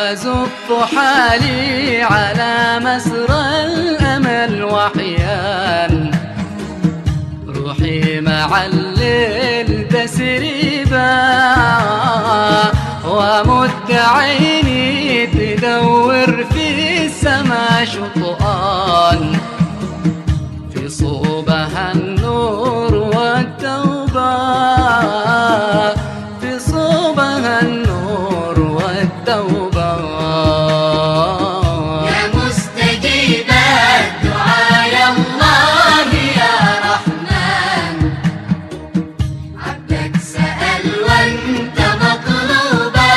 وأزف حالي على مسرى الأمل وحيان، روحي مع الليل تسريبا، ومد عيني تدور في السما شطآن، في صوبها النور والتوبة، في صوبها النور والتوبة. يا مستجيب الدعاء يا الله يا رحمن، عبدك سأل وانت مطلوبا،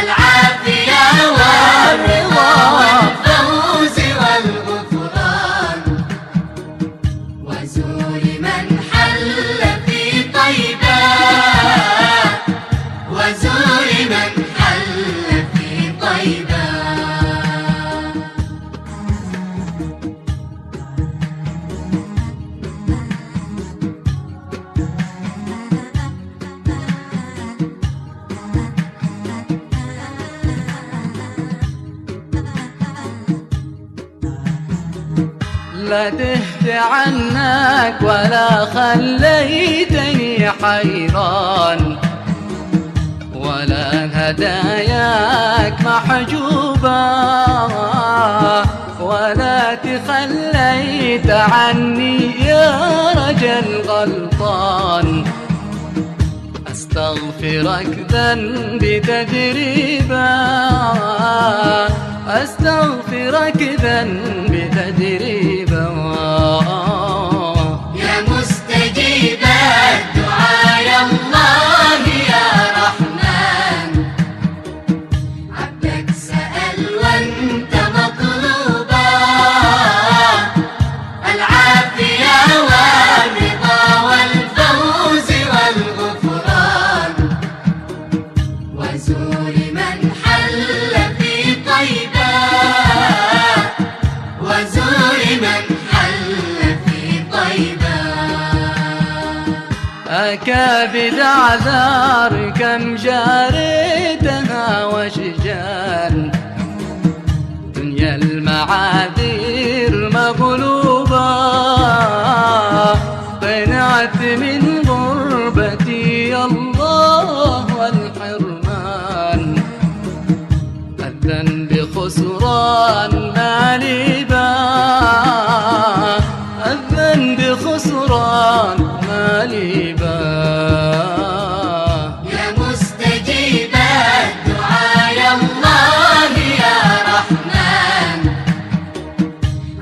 العافية والرضا والفوز والغفران، وزور من حل في طيبة، وزور من حل في طيبة. لا تهت عنك ولا خليتني حيران، ولا هداياك محجوبة، ولا تخليت عني يا رجل غلطان، أستغفرك ذنبي تدريبا، أستغفرك ذنبي تدريبا. يا مستجيب الدعاء يا الله يا رحمن، عبدك سأل وانت مطلوبا، العافية والرضا والفوز والغفران، وزور من حل في طيبة، وزور من حل في طيبة. أكابد أعذار كم جاريتها وشجان، دنيا المعاذير مغلوبة، قنعت من غربتي يا الله والحرمان، الذنب خسران مالي با، الذنب خسران مالي با. يا مستجيب الدعاء يا الله يا رحمن،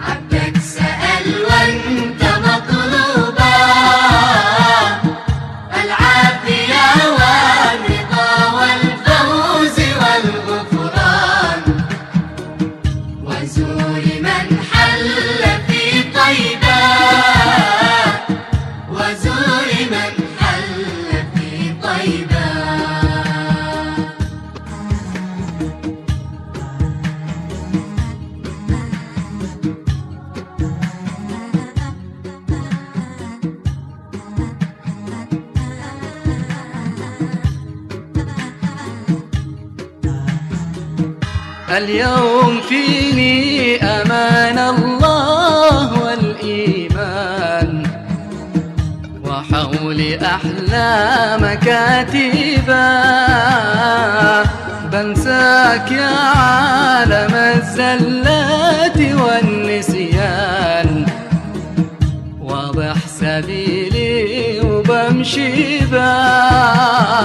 عبدك سأل وانت مطلوبا، العافية والرضا والفوز والغفران، وزور من حل في طيبة، وزور من حل في طيبة. اليوم فيني أمان الله والإيمان، وحولي أحلام كاتبة، بنساك يا عالم الزلات والنسيان، واضح سبيلي وبمشي باه